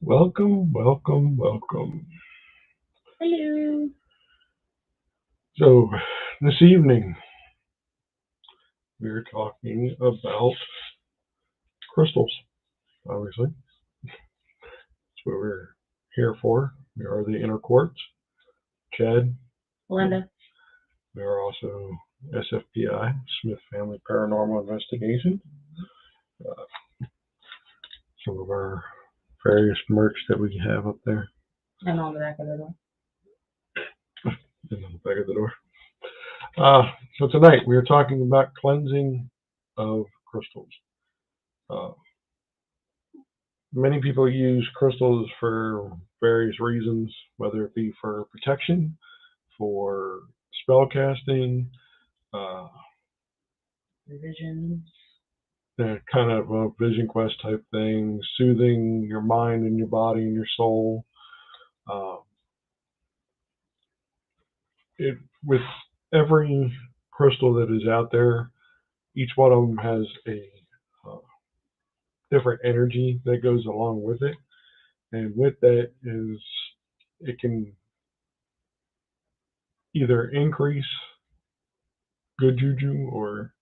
Welcome, welcome, welcome. Hello. So, this evening we're talking about crystals, obviously. That's what we're here for. We are the Inner Quartz. Chad. Linda. We are also SFPI, Smith Family Paranormal Investigation. Some of our various merch that we have up there. And on the back of the door. And on the back of the door. So tonight we are talking about cleansing of crystals. Many people use crystals for various reasons, whether it be for protection, for spell casting, Revisions. kind of a vision quest type thing, soothing your mind and your body and your soul. With every crystal that is out there, each one of them has a different energy that goes along with it, and with that is it can either increase good juju or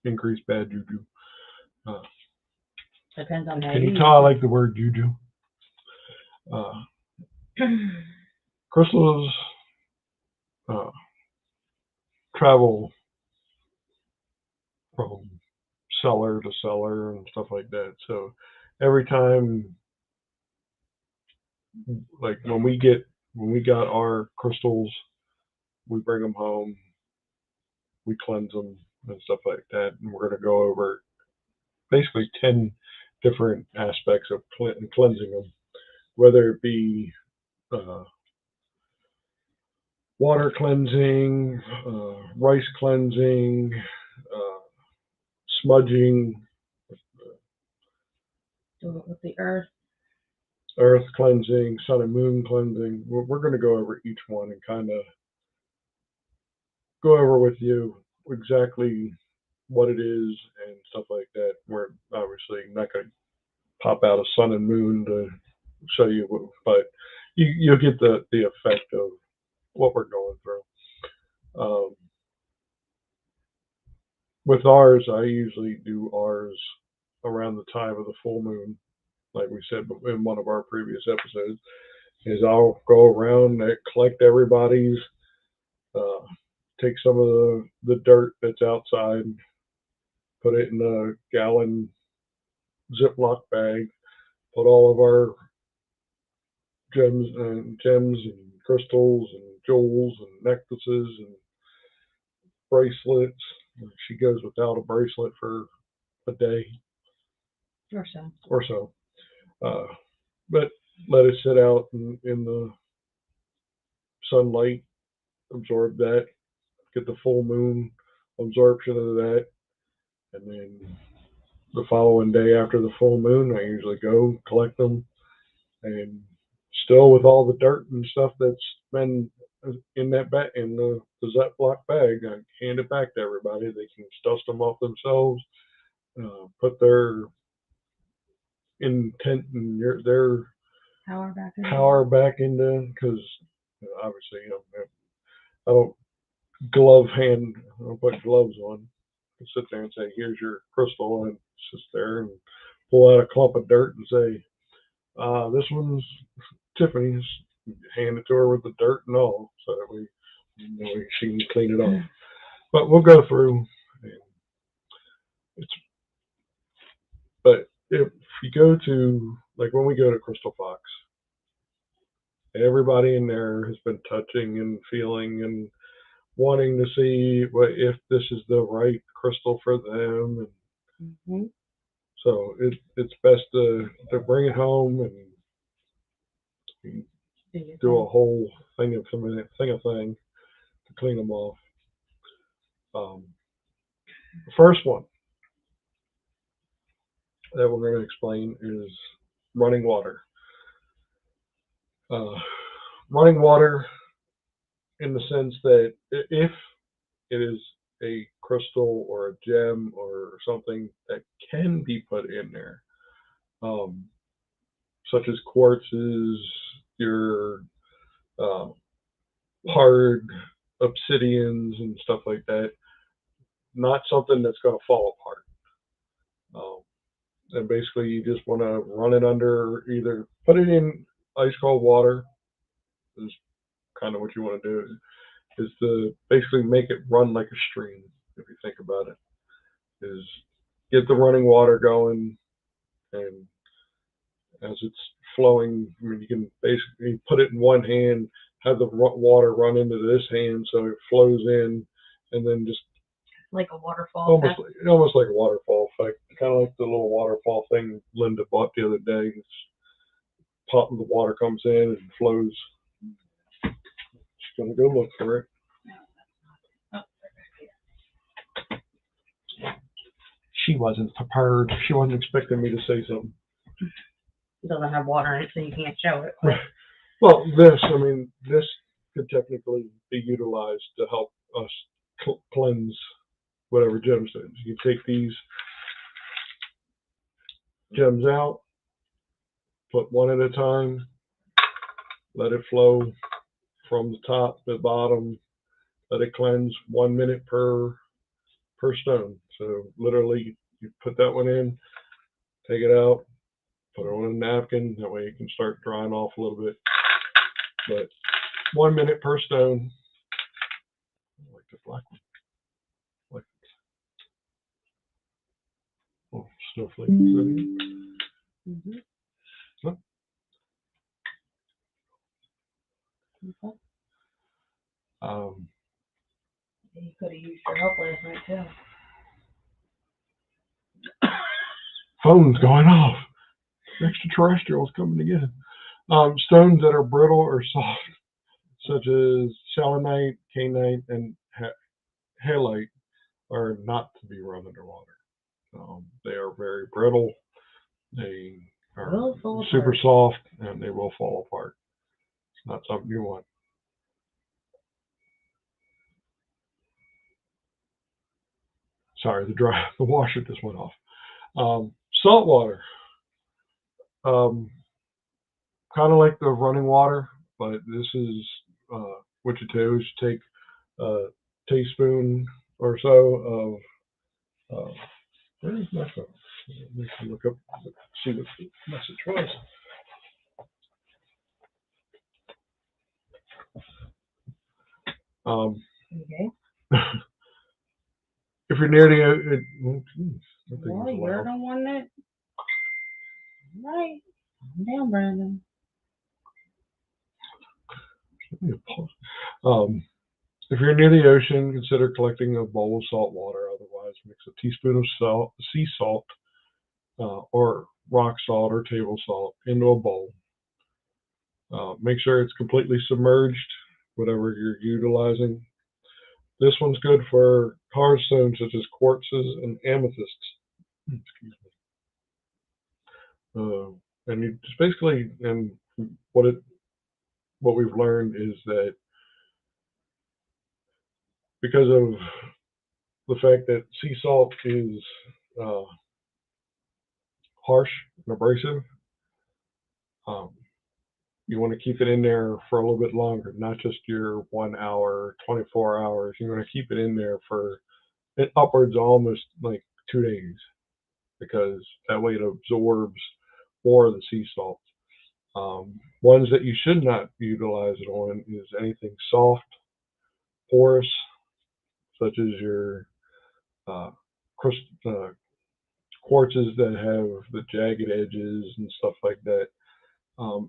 increase bad juju. Depends on how Can you you tell I like the word juju? Crystals travel from cellar to cellar and stuff like that. So every time, like when we got our crystals, we bring them home, we cleanse them and stuff like that, and we're going to go over basically 10 different aspects of cleansing them, whether it be water cleansing, rice cleansing, smudging, with the earth. earth cleansing, sun and moon cleansing. We're going to go over each one and kind of go over with you exactly what it is and stuff like that. We're obviously not going to pop out a sun and moon to show you, but you'll get the effect of what we're going through. With ours, I usually do ours around the time of the full moon, like we said in one of our previous episodes. Is I'll go around and collect everybody's, take some of the dirt that's outside, put it in a gallon Ziploc bag, put all of our gems and crystals and jewels and necklaces and bracelets. She goes without a bracelet for a day Or so. But let it sit out in the sunlight, absorb that, get the full moon absorption of that, and then the following day after the full moon, I usually go collect them, and still with all the dirt and stuff that's been in that in the Ziploc bag, I hand it back to everybody. They can dust them off themselves, put their intent and their power back into, because obviously I don't I don't put gloves on. I sit there and say, here's your crystal, and sit there and pull out a clump of dirt and say, this one's Tiffany's. Hand it to her with the dirt and all, so that she can clean it off. But we'll go through. But if you go to, like when we go to Crystal Fox, everybody in there has been touching and feeling and wanting to see if this is the right crystal for them. And so it's best to bring it home and do a whole thing to clean them off. The first one that we're going to explain is running water. Running water in the sense that if it is a crystal or a gem or something that can be put in there, such as quartzes, your hard obsidians and stuff like that. Not something that's going to fall apart. And basically, you just want to run it under, either put it in ice cold water, is kind of what you want to do, is to basically make it run like a stream, if you think about it. Is get the running water going, and as it's flowing, I mean, you can basically put it in one hand, have the water run into this hand so it flows in, and then just like a waterfall effect. Almost like a waterfall effect. Kind of like the little waterfall thing Linda bought the other day. It's pop, the water comes in and flows. Just gonna go look for it. She wasn't prepared. She wasn't expecting me to say something. It doesn't have water in it, so you can't show it. Well, this could technically be utilized to help us cleanse whatever gems it is. You take these gems out, put one at a time, let it flow from the top to the bottom, let it cleanse 1 minute per stone. So literally, you put that one in, take it out, put it on a napkin. That way it can start drying off a little bit. But 1 minute per stone. I like the black one. Oh, snowflake. Mm-hmm. Huh? You could have used your help last night too. Phone's going off. Extraterrestrials coming to get it. Stones that are brittle or soft, such as selenite, kainite, and halite, are not to be run underwater. They are very brittle. They are super soft, and they will fall apart. It's not something you want. Sorry, the washer just went off. Salt water. Kind of like the running water, but this is what you do is you take a teaspoon or so of where's my phone? Let me look up, see what the message was. Okay. If you're near the, well, you're the one that. Right. Down, Brandon. If you're near the ocean, consider collecting a bowl of salt water. Otherwise, mix a teaspoon of sea salt, or rock salt or table salt into a bowl. Make sure it's completely submerged, whatever you're utilizing. This one's good for hard stones such as quartzes and amethysts. Excuse me. And you just basically, and what we've learned is that because of the fact that sea salt is harsh and abrasive, you want to keep it in there for a little bit longer, not just your 1 hour, 24 hours. You want to keep it in there for upwards of almost like 2 days, because that way it absorbs more of the sea salt. Ones that you should not utilize it on is anything soft, porous, such as your quartzes that have the jagged edges and stuff like that.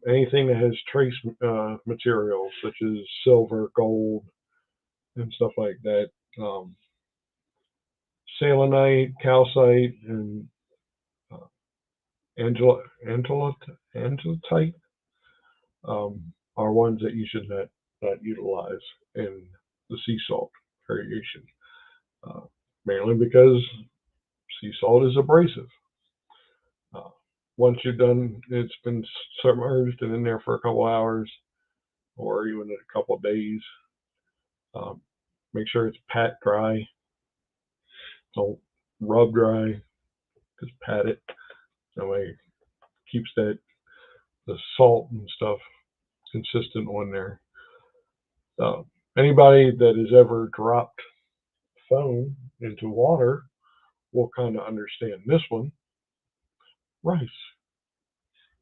Anything that has trace materials such as silver, gold, and stuff like that. Selenite, calcite, and angelite are ones that you should not utilize in the sea salt variation, mainly because sea salt is abrasive. Once you're done, it's been submerged and in there for a couple hours, or even a couple of days. Make sure it's pat dry. Don't rub dry. Just pat it. That way it keeps that salt and stuff consistent on there. Anybody that has ever dropped phone into water will kind of understand this one. Rice.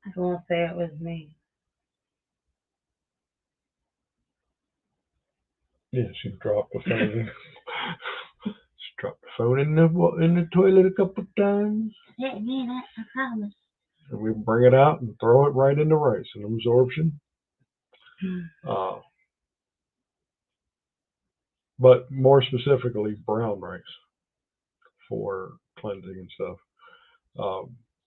I won't say it was me. Yeah, she dropped the phone. She dropped the phone in the toilet a couple of times. Yeah, me, I promise. And we bring it out and throw it right into rice and absorption. But more specifically, brown rice for cleansing and stuff.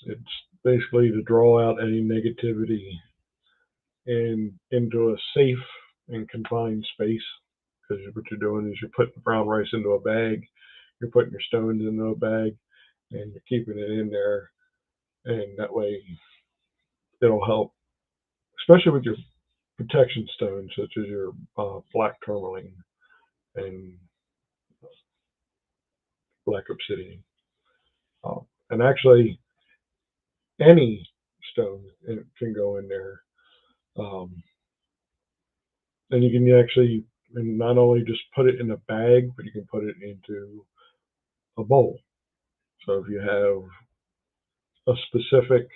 It's basically to draw out any negativity into a safe and confined space. Because what you're doing is you're putting brown rice into a bag, you're putting your stones into a bag, and you're keeping it in there. And that way it'll help, especially with your protection stones, such as your black tourmaline and black obsidian. And actually, any stone can go in there. And you can actually not only just put it in a bag, but you can put it into a bowl. So if you have a specific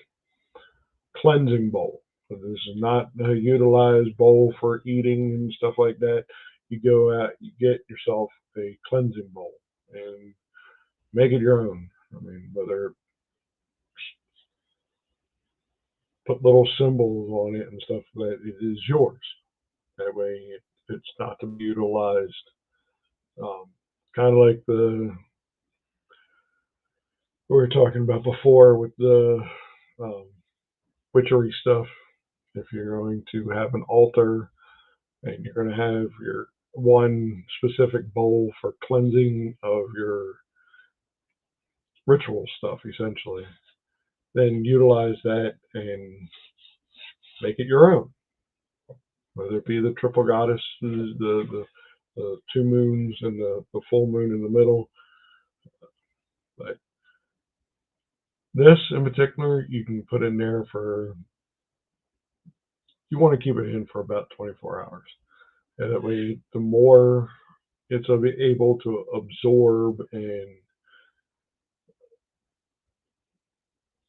cleansing bowl, so this is not a utilized bowl for eating and stuff like that, you go out, you get yourself a cleansing bowl and make it your own. I mean, whether put little symbols on it and stuff, that it is yours. That way it's not to be utilized. Kind of like we were talking about before with the witchery stuff. If you're going to have an altar and you're going to have your one specific bowl for cleansing of your ritual stuff, essentially, then utilize that and make it your own. Whether it be the triple goddesses, the two moons, and the full moon in the middle. But this in particular, you can put in there you want to keep it in for about 24 hours. And that way, the more it's able to absorb and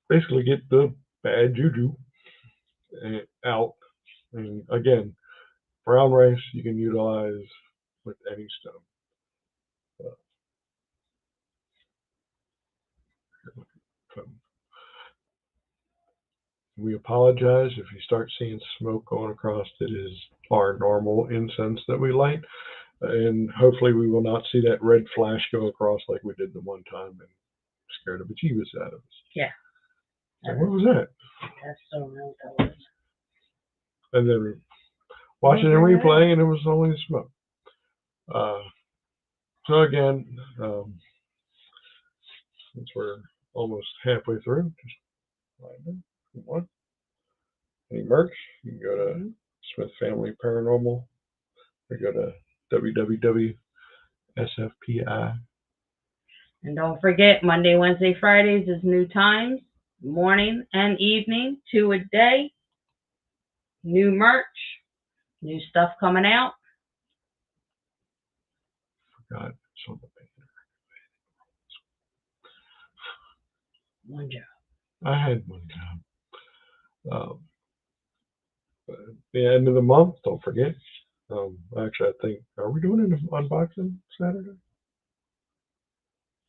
basically get the bad juju out. And again, brown rice you can utilize with any stone. We apologize if you start seeing smoke going across. It is our normal incense that we light, and hopefully we will not see that red flash go across like we did the one time and scared the bejeebus out of us. Yeah. What was that? That's so real, that was. And then watching the replay, and it was only smoke. So again, since we're almost halfway through, just one. Any merch, you can go to Smith Family Paranormal, or go to www.sfpi. And don't forget, Monday, Wednesday, Fridays is new times, morning and evening, 2 a day. New merch, new stuff coming out. Forgot something. One job. I had one job. At the end of the month, don't forget. Actually, I think, are we doing an unboxing Saturday?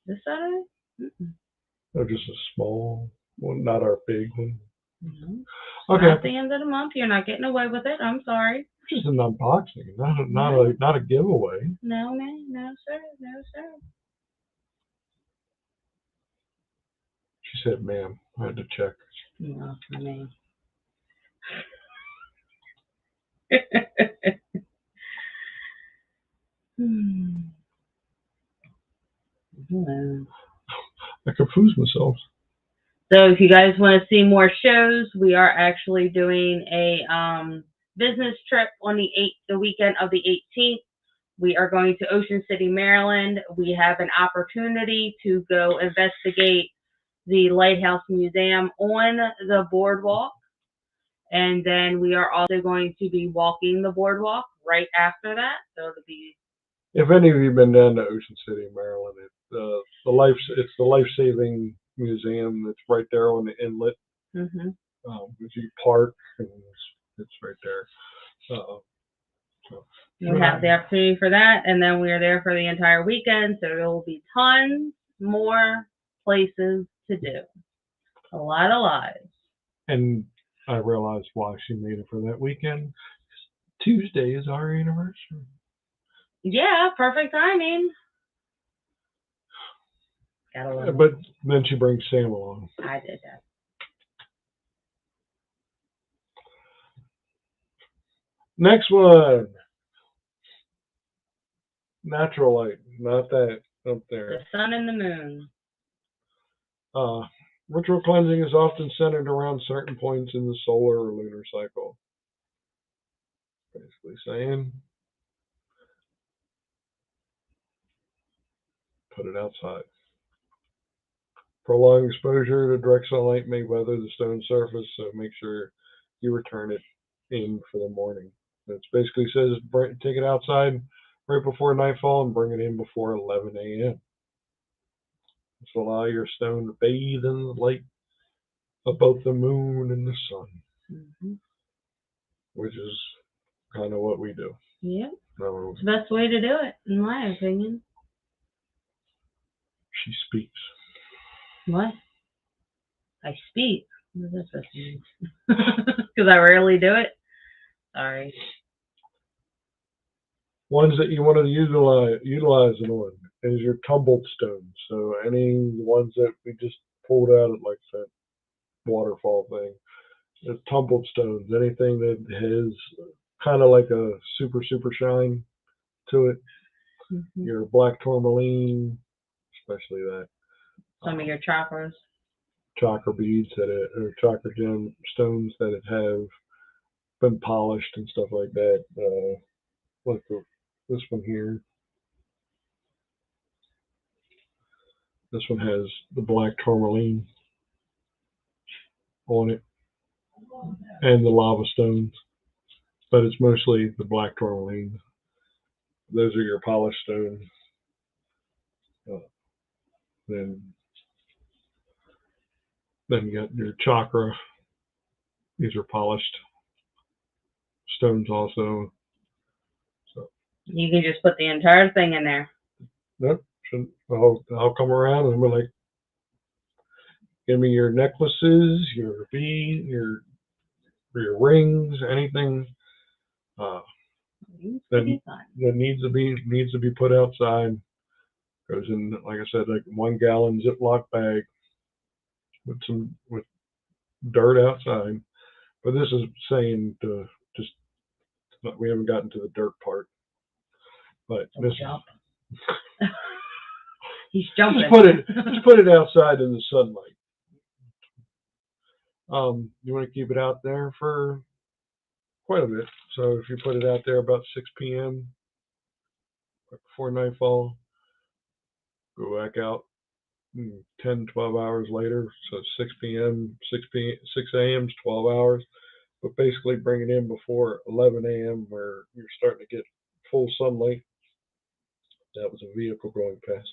This Saturday? Or just a small one, not our big one? No. Okay. Not the end of the month. You're not getting away with it. I'm sorry. Just an unboxing, not a giveaway. No, man. No, sir. No, sir. She said, ma'am. I had to check. No, I mean. I confused myself. So if you guys want to see more shows, we are actually doing a business trip on the weekend of the 18th. We are going to Ocean City, Maryland. We have an opportunity to go investigate the Lighthouse Museum on the boardwalk. And then we are also going to be walking the boardwalk right after that. So it'll be. If any of you have been down to Ocean City, Maryland, it's the life-saving museum that's right there on the inlet. Mm-hmm. If you park, and it's right there. So we have the opportunity for that, and then we are there for the entire weekend. So there will be tons more places to do. A lot of lives. And I realized why she made it for that weekend. Tuesday is our anniversary. Yeah, perfect timing. But then she brings Sam along. I did that. Next one. Natural light, not that up there. The sun and the moon. Ritual cleansing is often centered around certain points in the solar or lunar cycle. Basically saying, put it outside. Prolonged exposure to direct sunlight may weather the stone surface, so make sure you return it in for the morning. It basically says take it outside right before nightfall and bring it in before 11 a.m. This will allow your stone to bathe in the light of both the moon and the sun, which is kind of what we do. Yeah. It's the best way to do it, in my opinion. She speaks. What? I speak? What is that supposed to mean? Because I rarely do it. Sorry. Ones that you want to utilize it on is your tumbled stones. So any ones that we just pulled out of like that waterfall thing. It's tumbled stones. Anything that has kind of like a super shine to it. Mm-hmm. Your black tourmaline, especially that. Some of your chakras. Chakra beads or chakra gem stones that have been polished and stuff like that. Like this one here. This one has the black tourmaline on it and the lava stones, but it's mostly the black tourmaline. Those are your polished stones. Then you got your chakra. These are polished stones also. So you can just put the entire thing in there. Nope. I'll come around and be like, give me your necklaces, your beads, your rings, anything that needs to be put outside. Goes in, like I said, like 1 gallon Ziploc bag with dirt outside. But this is saying to just, we haven't gotten to the dirt part. But this he's jumping. Just put it outside in the sunlight. You want to keep it out there for quite a bit. So if you put it out there about 6 p.m. before nightfall, go back out 10, 12 hours later. So 6 p.m., 6 a.m. is 12 hours. But basically bring it in before 11 a.m. where you're starting to get full sunlight. That was a vehicle going past.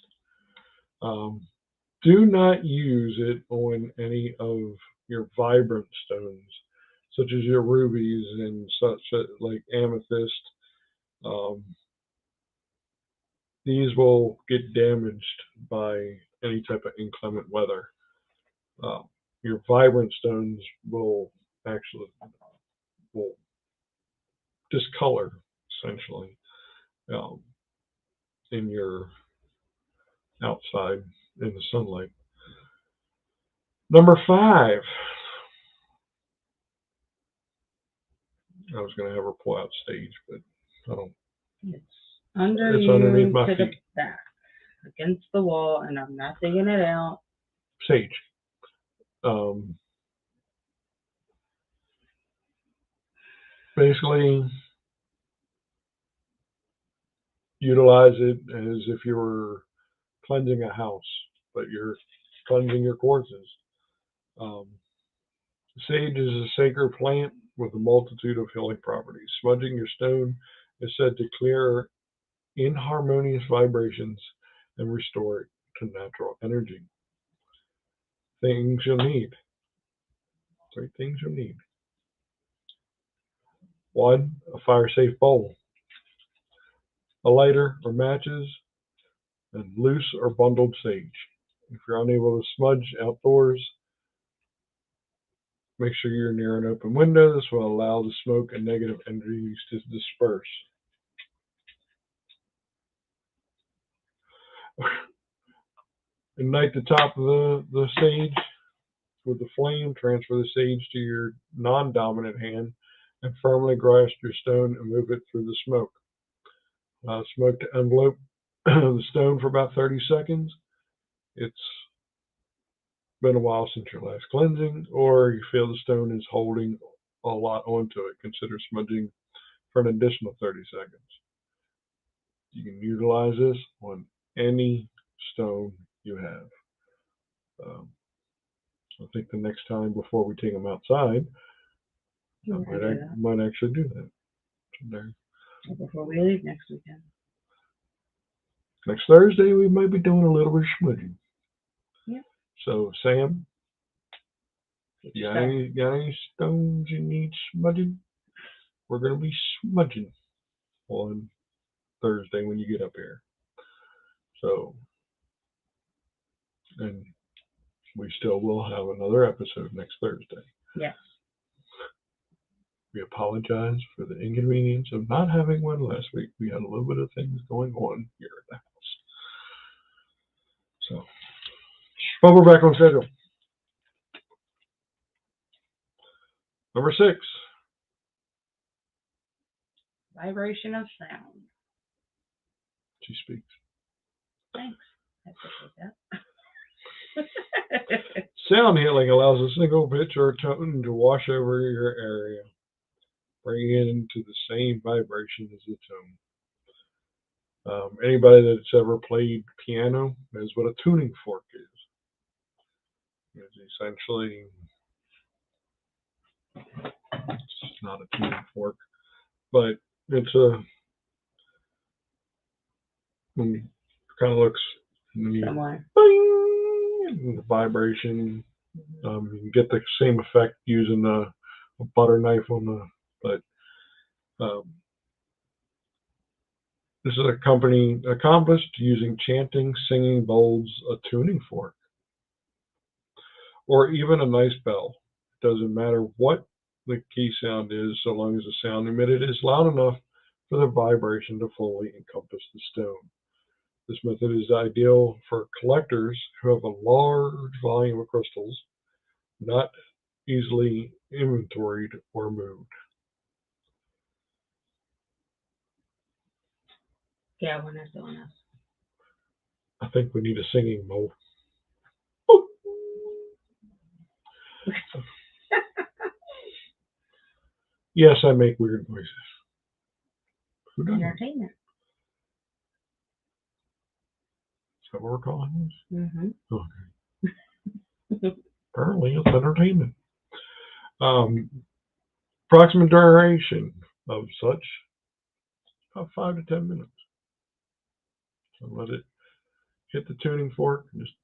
Do not use it on any of your vibrant stones, such as your rubies and such like amethyst. These will get damaged by any type of inclement weather. Your vibrant stones will discolor essentially in your outside in the sunlight. Number 5. I was going to have her pull out stage, but I don't. It's underneath my feet. The back, against the wall, and I'm not digging it out. Sage. Basically, utilize it as if you were cleansing a house, but you're cleansing your quartzes. Sage is a sacred plant with a multitude of healing properties. Smudging your stone is said to clear inharmonious vibrations and restore it to natural energy. Things you'll need. 3 things you'll need. 1, a fire-safe bowl, a lighter or matches, and loose or bundled sage. If you're unable to smudge outdoors, make sure you're near an open window. This will allow the smoke and negative energies to disperse. Ignite the top of the sage with the flame. Transfer the sage to your non-dominant hand and firmly grasp your stone and move it through the smoke. Allow smoke to envelope the stone for about 30 seconds. It's been a while since your last cleansing, or you feel the stone is holding a lot onto it. Consider smudging for an additional 30 seconds. You can utilize this on any stone you have. I think the next time before we take them outside, I might actually do that. Before we leave next weekend. Next Thursday, we might be doing a little bit of smudging. Yep. So, Sam, you got any stones you need smudging? We're going to be smudging on Thursday when you get up here. So, and we still will have another episode next Thursday. Yes. We apologize for the inconvenience of not having one last week. We had a little bit of things going on here at the house. So, but we're back on schedule. Number 6. Vibration of sound. She speaks. Thanks. I appreciate that. Sound healing allows a single pitch or tone to wash over your area, bringing it into the same vibration as the tone. Anybody that's ever played piano knows what a tuning fork is. It's essentially, it's not a tuning fork, but it's kind of looks somewhere. The vibration. You can get the same effect using a butter knife on the, but this is accomplished using chanting, singing, bowls, a tuning fork, or even a nice bell. It doesn't matter what the key sound is, so long as the sound emitted is loud enough for the vibration to fully encompass the stone. This method is ideal for collectors who have a large volume of crystals, not easily inventoried or moved. Yeah, when they're doing this. I think we need a singing bowl. Yes, I make weird noises. Who doesn't? Entertainment. Is that what we're calling this? Mm-hmm. Okay. Apparently it's entertainment. Approximate duration of such, about 5 to 10 minutes. So let it hit the tuning fork, and just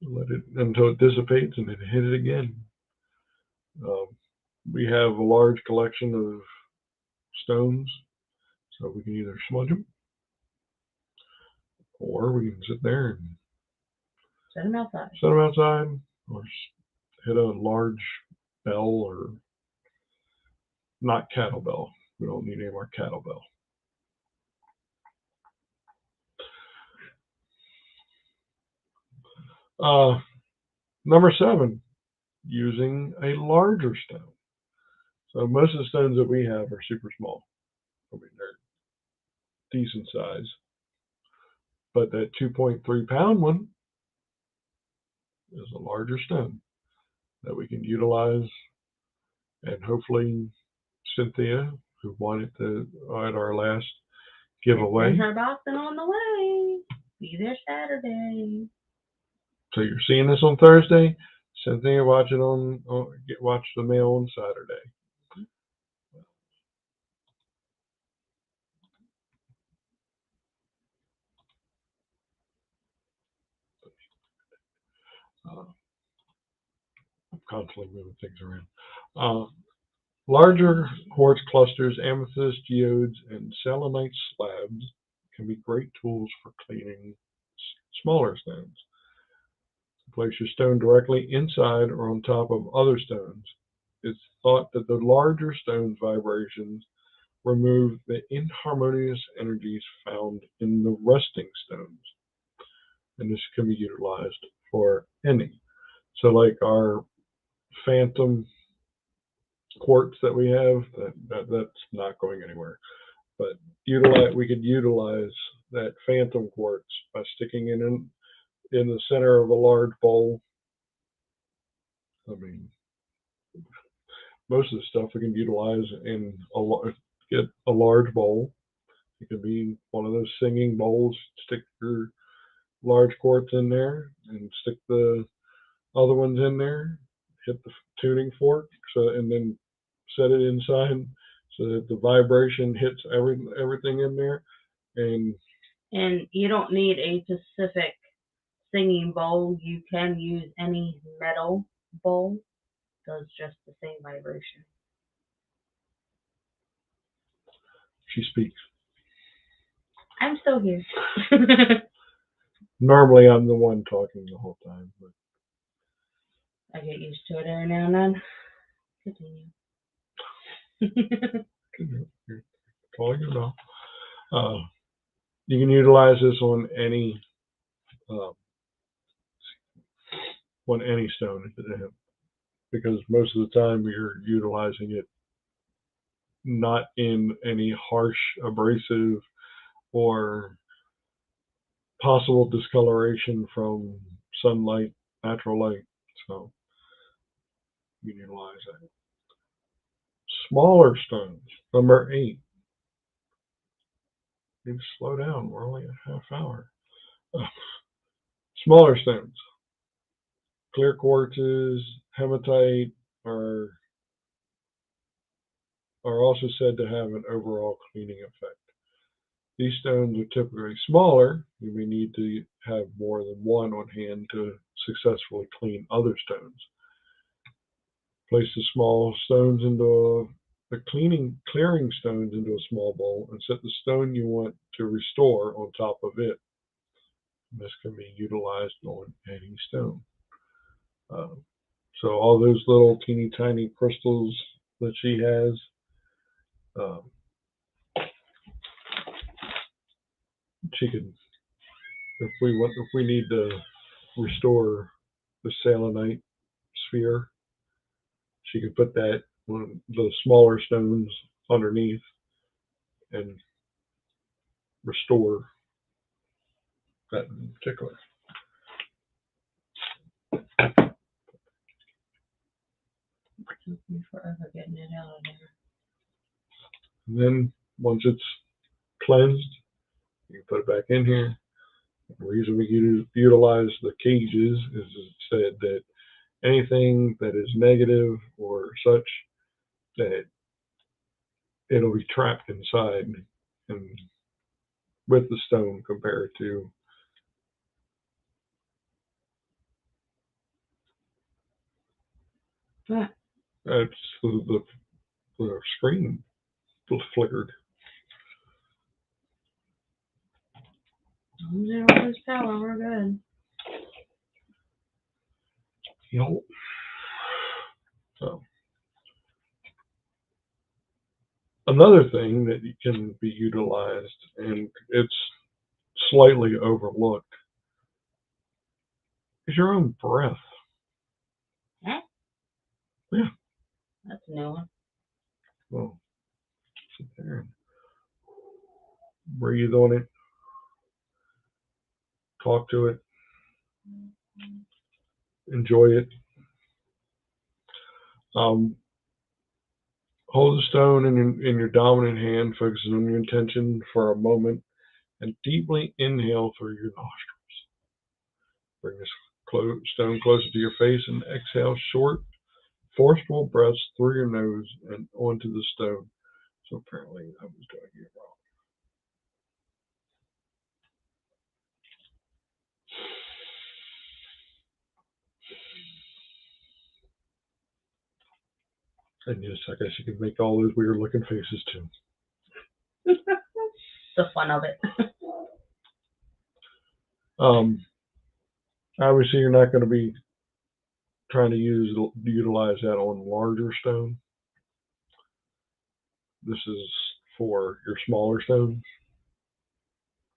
let it until it dissipates, and then hit it again. We have a large collection of stones, so we can either smudge them, or we can sit there and set them outside, or hit a large bell, or not cattle bell. We don't need any more cattle bell. Number 7, using a larger stone. So most of the stones that we have are super small. I mean, they're decent size. But that 2.3 pound one is a larger stone that we can utilize. And hopefully Cynthia, who won it at our last giveaway. Her box and on the way. Be there Saturday. So you're seeing this on Thursday. Cynthia, watch the mail on Saturday. I'm constantly moving things around. Larger quartz clusters, amethyst, geodes, and selenite slabs can be great tools for cleaning smaller stones. Place your stone directly inside or on top of other stones. It's thought that the larger stone's vibrations remove the inharmonious energies found in the resting stones. And this can be utilized for any. So like our phantom quartz that we have, that's not going anywhere. But we could utilize that phantom quartz by sticking it in the center of a large bowl. I mean, most of the stuff we can utilize in get a large bowl. It could be one of those singing bowls. Stick your large quartz in there and stick the other ones in there. Hit the tuning fork, and then set it inside so that the vibration hits everything in there. And you don't need a specific singing bowl. You can use any metal bowl. Does just the same vibration. She speaks. I'm still here. Normally, I'm the one talking the whole time, but I get used to it every now and then. Continue. Calling it off. You can utilize this on any stone because most of the time you're utilizing it not in any harsh abrasive or possible discoloration from sunlight, natural light. So you can utilize that. Smaller stones, number 8. You need to slow down. We're only a half hour. Smaller stones. Clear quartzes, hematite are also said to have an overall cleaning effect. These stones are typically smaller. You may need to have more than one on hand to successfully clean other stones. Place the small stones into clearing stones into a small bowl and set the stone you want to restore on top of it. This can be utilized on any stone. So all those little teeny tiny crystals that she has, she could, if we need to restore the selenite sphere, she could put that on the smaller stones underneath and restore that in particular. It took me forever getting it out of there. And then once it's cleansed, you can put it back in here. The reason we utilize the cages is it said that anything that is negative or such, that it'll be trapped inside and with the stone compared to it's the screen flickered. Zero this power, we're good. Yep. So another thing that can be utilized, and it's slightly overlooked, is your own breath. Huh? Yeah. That's a new one. Well, sit there and breathe on it. Talk to it. Enjoy it. Hold the stone in your dominant hand, focusing on your intention for a moment, and deeply inhale through your nostrils. Bring this stone closer to your face and exhale short, forceful breaths through your nose and onto the stone. So apparently I was doing it wrong. And yes, I guess you can make all those weird looking faces too. The fun of it. Obviously, you're not going to be trying to utilize that on larger stone. This is for your smaller stones.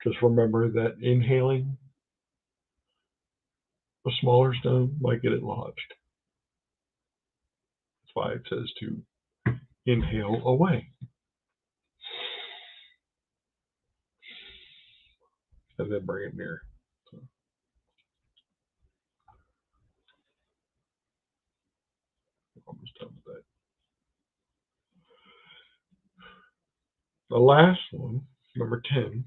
Just remember that inhaling a smaller stone might get it lodged. That's why it says to inhale away. And then bring it near. So, almost done with that. The last one, number 10,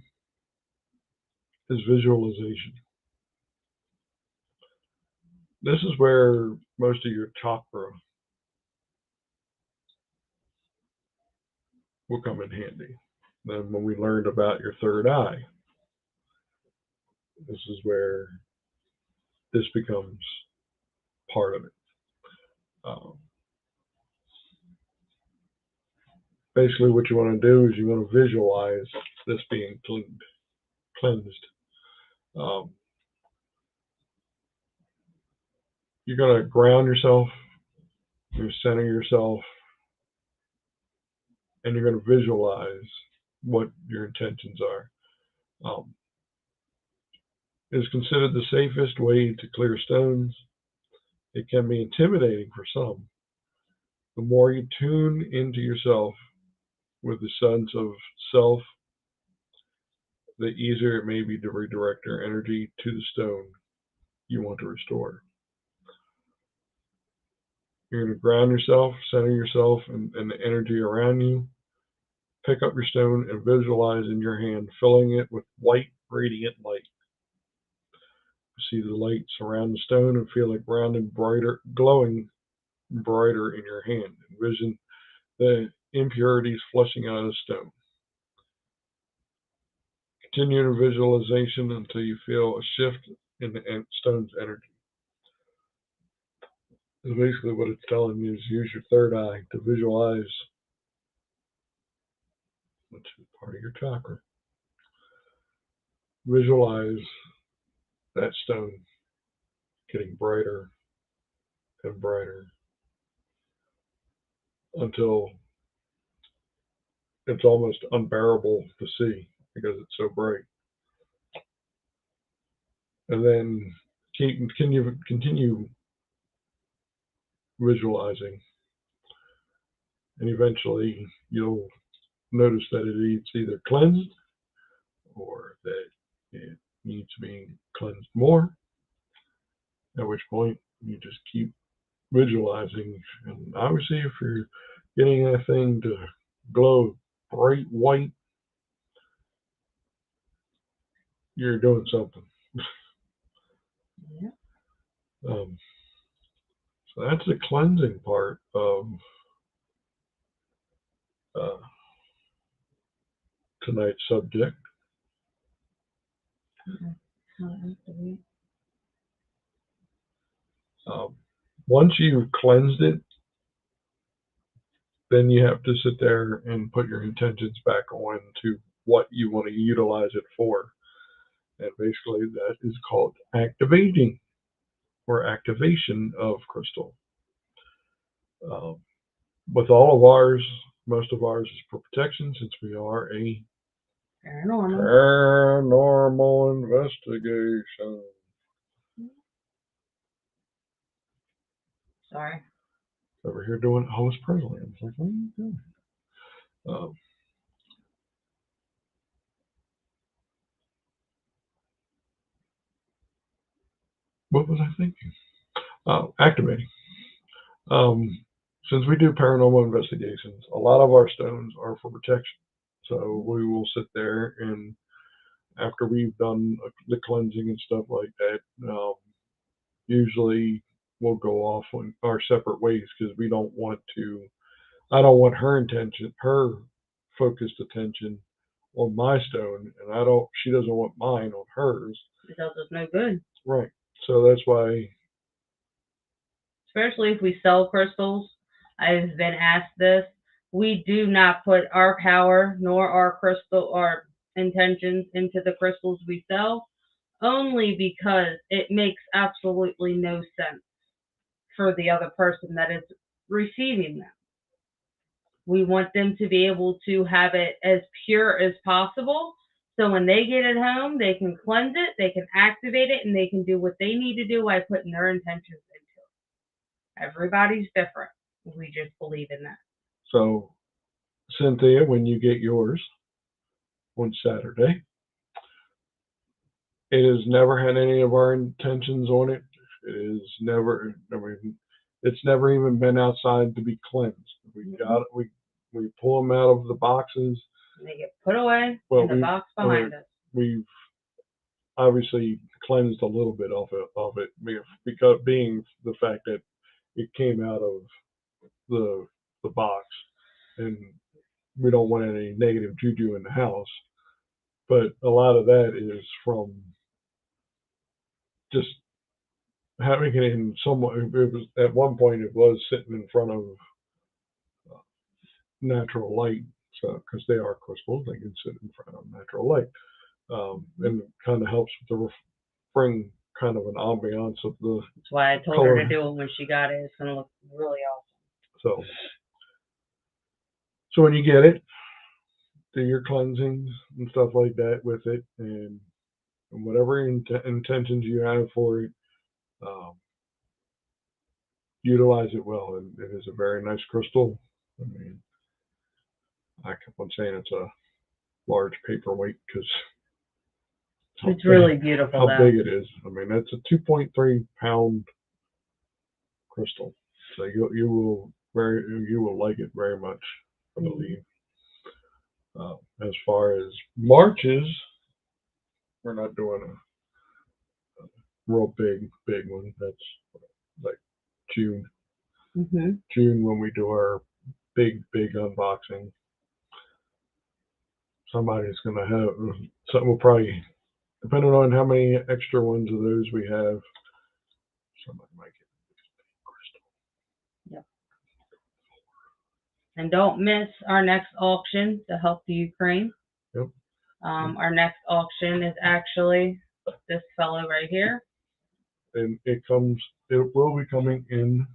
is visualization. This is where most of your chakra will come in handy. Then when we learned about your third eye, this is where this becomes part of it. Basically, what you want to do is you want to visualize this being cleansed. You're going to ground yourself, you center yourself, and you're going to visualize what your intentions are. It is considered the safest way to clear stones. It can be intimidating for some. The more you tune into yourself with the sense of self, the easier it may be to redirect your energy to the stone you want to restore. You're going to ground yourself, center yourself, and the energy around you. Pick up your stone and visualize in your hand, filling it with white, radiant light. See the light surround the stone and feel it rounded, brighter, glowing brighter in your hand. Envision the impurities flushing out of the stone. Continue your visualization until you feel a shift in the stone's energy. And basically what it's telling you is use your third eye to visualize, which is part of your chakra. Visualize that stone getting brighter and brighter until it's almost unbearable to see because it's so bright. And then continue visualizing, and eventually you'll notice that it's either cleansed or that it needs to be cleansed more, at which point you just keep visualizing. And obviously if you're getting that thing to glow bright white, you're doing something. Yeah. So that's the cleansing part of tonight's subject. Once you've cleansed it, then you have to sit there and put your intentions back on to what you want to utilize it for. And basically that is called activating or activation of crystal. With all of ours, most of ours is for protection since we are a paranormal investigation. Sorry. Over here doing Elvis Presley. I was like, what are you doing? What was I thinking? Activating. Since we do paranormal investigations, a lot of our stones are for protection. So we will sit there and after we've done the cleansing and stuff like that, usually we'll go off on our separate ways because we don't want to. I don't want her focused attention on my stone, and she doesn't want mine on hers. It does us no good. Right. So that's why. Especially if we sell crystals, I've been asked this. We do not put our power nor our crystal or intentions into the crystals we sell, only because it makes absolutely no sense for the other person that is receiving them. We want them to be able to have it as pure as possible. So when they get it home, they can cleanse it, they can activate it, and they can do what they need to do by putting their intentions into it. Everybody's different. We just believe in that. So, Cynthia, when you get yours on Saturday, it has never had any of our intentions on it. It is never, I mean, it's never even been outside to be cleansed. We pull them out of the boxes. And they get put away in the box behind us. We've obviously cleansed a little bit of it because being the fact that it came out of the box, and we don't want any negative juju in the house. But a lot of that is from just having it in somewhat. It was at one point it was sitting in front of natural light, so because they are crystals, they can sit in front of natural light, and it kind of helps with the bring kind of an ambiance of the. That's why I told her to do it when she got it. It's gonna look really awesome. So when you get it, do your cleansings and stuff like that with it, and whatever intentions you have for it, utilize it well. And it is a very nice crystal. I mean, I kept on saying it's a large paperweight because it's really beautiful. How big it is. I mean, it's a 2.3 pound crystal, so you will like it very much, I believe. As far as marches, we're not doing a real big one. That's like June. Mm-hmm. June when we do our big unboxing. Somebody's gonna have something. We'll probably, depending on how many extra ones of those we have, somebody might get crystal. Yep. And don't miss our next auction to help the Ukraine. Yep. Our next auction is actually this fellow right here. And it will be coming in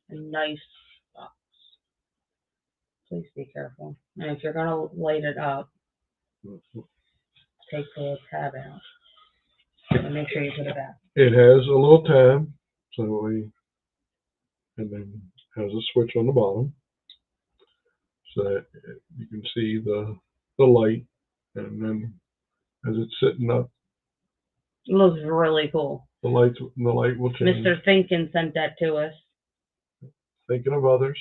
a nice box. Please be careful. And if you're going to light it up, take the tab out. And make sure you put it back. It has a little tab, and then has a switch on the bottom, so that you can see the light, and then as it's sitting up, it looks really cool. The light will change. Mr. Thinkin sent that to us. Thinking of others.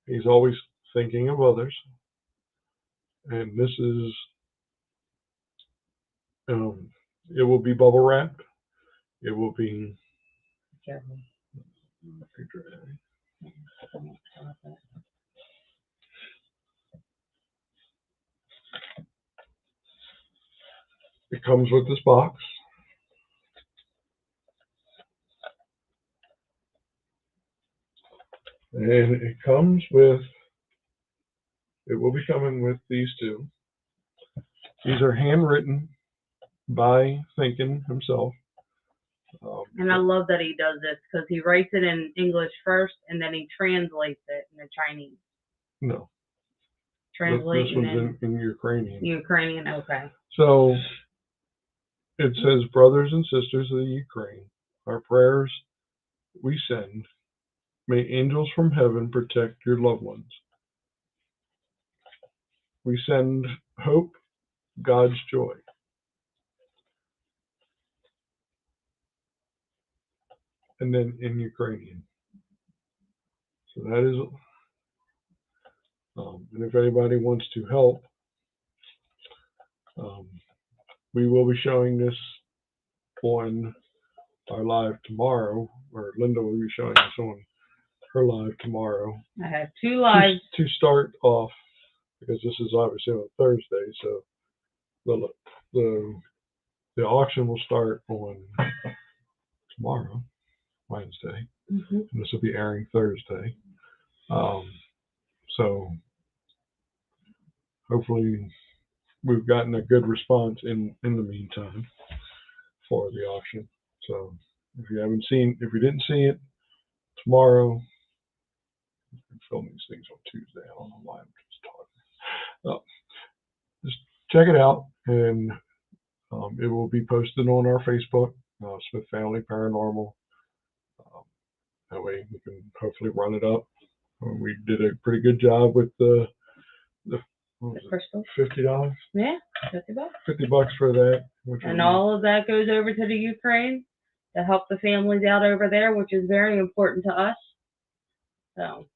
He's always thinking of others. And this is, it will be bubble wrapped. It will be. Careful. It comes with this box. And it will be coming with these two. These are handwritten by Thinkin himself. And I love that he does this because he writes it in English first and then he translates it into Chinese. No. Translate this one's in Ukrainian. Ukrainian, okay. So it says, brothers and sisters of the Ukraine, our prayers we send. May angels from heaven protect your loved ones. We send hope, God's joy. And then in Ukrainian. So that is, and if anybody wants to help, we will be showing this on our live tomorrow, or Linda will be showing us on her live tomorrow. I have 2 lives. To start off, because this is obviously on Thursday, so the auction will start on tomorrow, Wednesday. Mm-hmm. And this will be airing Thursday. So hopefully we've gotten a good response in the meantime for the auction. So if you didn't see it, tomorrow, I'm filming these things on Tuesday. I don't know why I'm just talking. Just check it out, and it will be posted on our Facebook, Smith Family Paranormal. That way we can hopefully run it up. We did a pretty good job with the crystal. $50. Yeah, $50. $50 for that. And all of that goes over to the Ukraine to help the families out over there, which is very important to us. So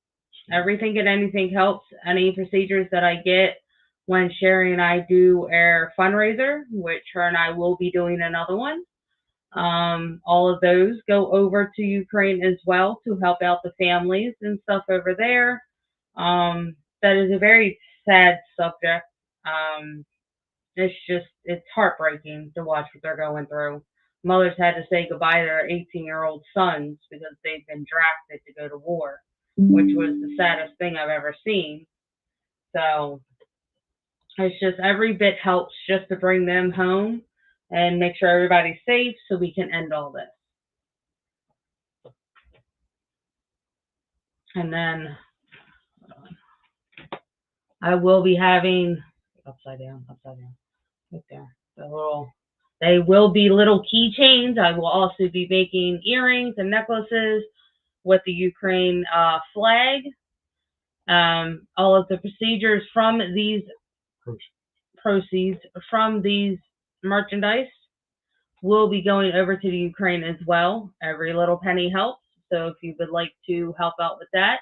everything and anything helps. Any procedures that I get when Sherry and I do our fundraiser, which her and I will be doing another one. All of those go over to Ukraine as well to help out the families and stuff over there. That is a very sad subject. It's heartbreaking to watch what they're going through. Mothers had to say goodbye to their 18-year-old sons because they've been drafted to go to war, which was the saddest thing I've ever seen. So it's just every bit helps just to bring them home and make sure everybody's safe so we can end all this. And then I will be having upside down, right there. They will be little keychains. I will also be making earrings and necklaces with the Ukraine flag. All of the procedures from these proceeds from these merchandise will be going over to the Ukraine as well. Every little penny helps. So if you would like to help out with that,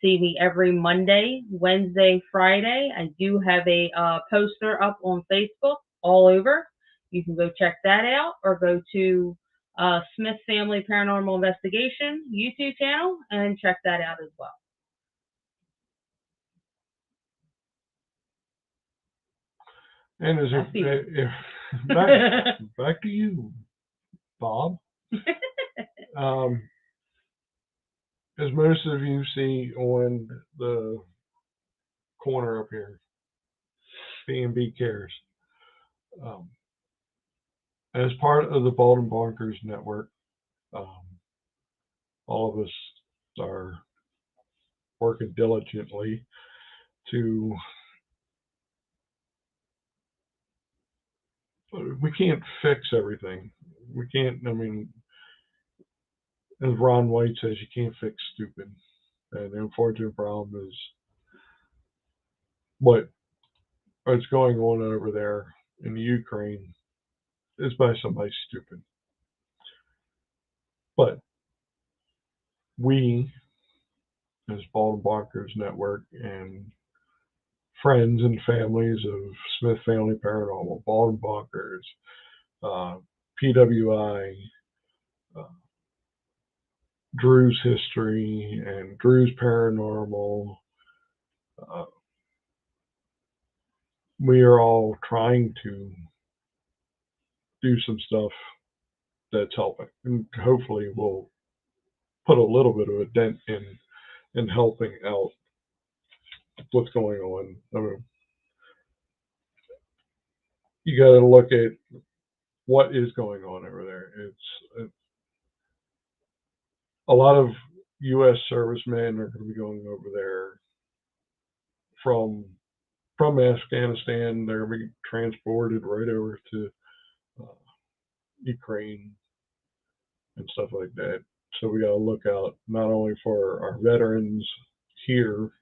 see me every Monday, Wednesday, Friday. I do have a poster up on Facebook all over. You can go check that out, or go to Smith Family Paranormal Investigation YouTube channel and check that out as well. And back to you, Bob. As most of you see on the corner up here, B&B Cares. As part of the Bald and Bonkers network, all of us are working diligently to. We can't fix everything. We can't. I mean, as Ron White says, you can't fix stupid. And the unfortunate problem is what's going on over there in the Ukraine is by somebody stupid. But we, as Bald and Bonkers Network and friends and families of Smith Family Paranormal, Bald and Bonkers, PWI, Drew's History, and Drew's Paranormal, we are all trying to do some stuff that's helping, and hopefully we'll put a little bit of a dent in helping out what's going on. I mean, you got to look at what is going on over there. It's a lot of U.S. servicemen are going to be going over there from Afghanistan. They're going to be transported right over to Ukraine and stuff like that. So we got to look out not only for our veterans here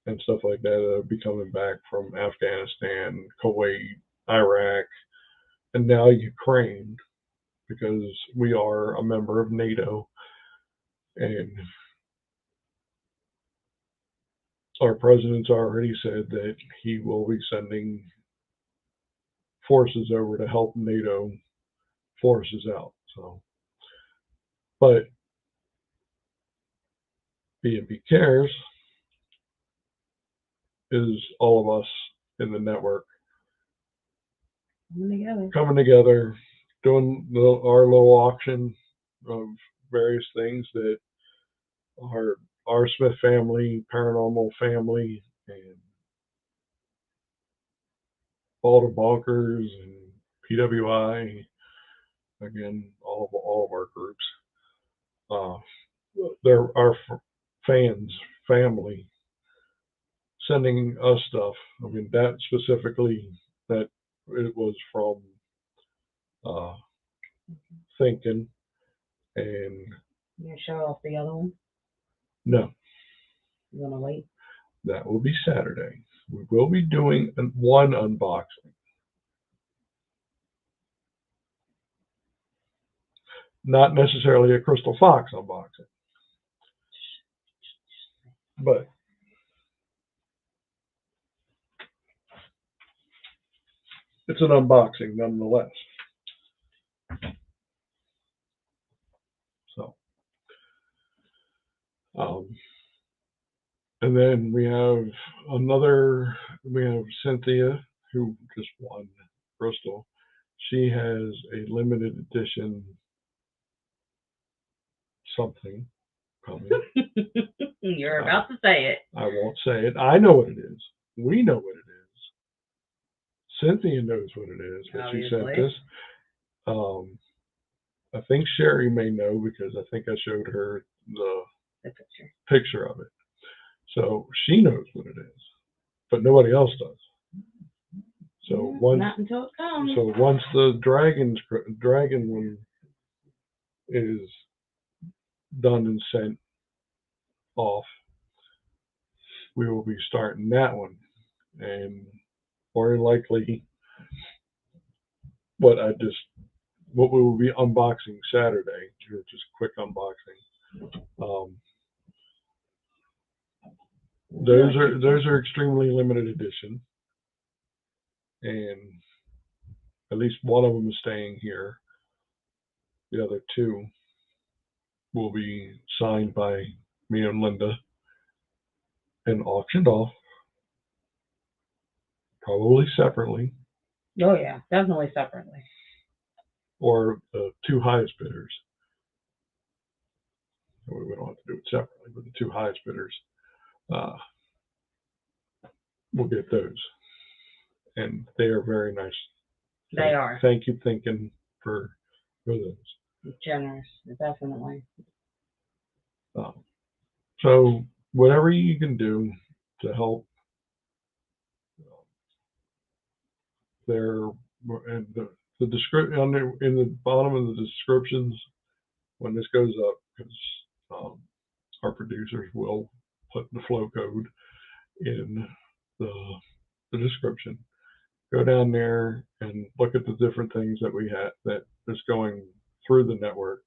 and stuff like that that'll be coming back from Afghanistan, Kuwait, Iraq, and now Ukraine, because we are a member of NATO, and our president's already said that he will be sending forces over to help NATO forces out. So, but B&B Cares is all of us in the network coming together, doing our little auction of various things that are our Smith family, Paranormal family, and Bald and Bonkers and PWI. Again, all of our groups. They're our fans, family, sending us stuff. I mean, that specifically, that it was from Thinking, and You show off the other one? no. You want to wait? That will be Saturday. We will be doing one unboxing. Not necessarily a Crystal Fox unboxing, but it's an unboxing nonetheless. So, and then we have Cynthia, who just won Crystal. She has a limited edition something coming. You're about to say it. I won't say it. I know what it is. We know what it is. Cynthia knows what it is, but she sent this. I think Sherry may know because I think I showed her the picture of it. So she knows what it is, but nobody else does. So not until it comes. So once the dragon one is done and sent off, we will be starting that one, and more than likely, what we will be unboxing Saturday, just quick unboxing. Those are extremely limited edition, and at least one of them is staying here. The other two will be signed by me and Linda and auctioned off, probably separately. Oh yeah, definitely separately. Or the two highest bidders. We don't have to do it separately, but the two highest bidders will get those. And they are very nice. They are. Thank you, Thinking, for those. Generous, definitely. So whatever you can do to help and the description in the bottom of the descriptions when this goes up, because our producers will put the flow code in the description. Go down there and look at the different things that we have that is going through the network.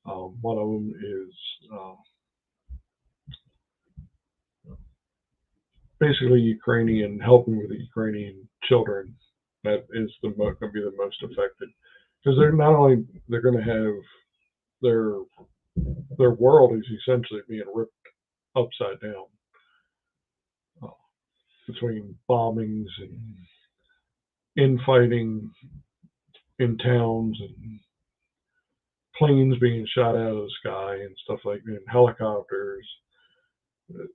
One of them is basically Ukrainian, helping with the Ukrainian children. That is going to be the most affected, because they're going to have their world is essentially being ripped upside down between bombings and infighting in towns and planes being shot out of the sky and stuff like that, and helicopters.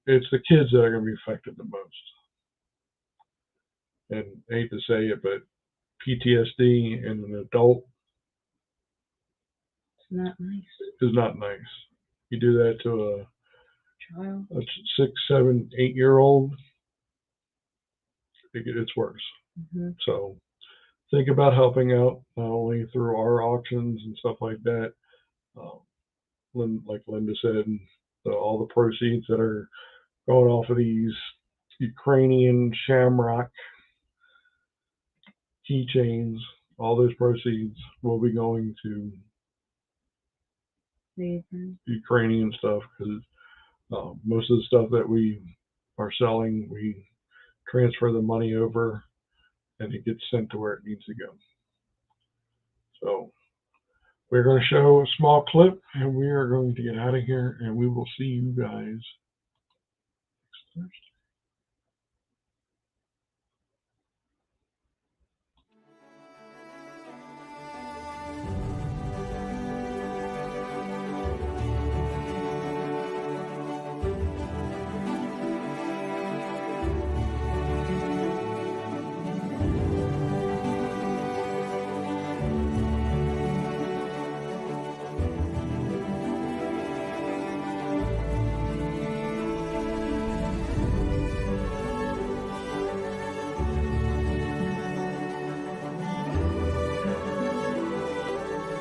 It's the kids that are going to be affected the most. And I hate to say it, but PTSD in an adult is not nice. You do that to a 6, 7, 8-year-old, it's worse. Mm-hmm. So think about helping out, not only through our auctions and stuff like that, like Linda said, all the proceeds that are going off of these Ukrainian shamrock keychains, all those proceeds will be going to Ukrainian stuff, because most of the stuff that we are selling, we transfer the money over and it gets sent to where it needs to go. So we're going to show a small clip and we are going to get out of here, and we will see you guys next Thursday.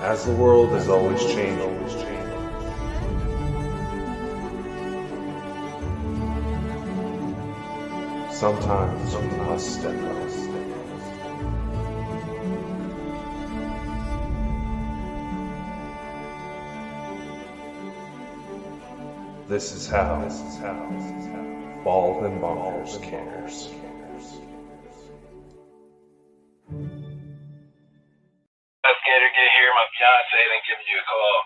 as the world is always changing. Sometimes we must step up. This is how Bald and Bonkers cares. Investigator, get here. My fiance ain't giving you a call.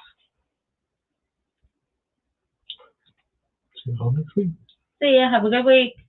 See you all next week. See ya. Have a good week.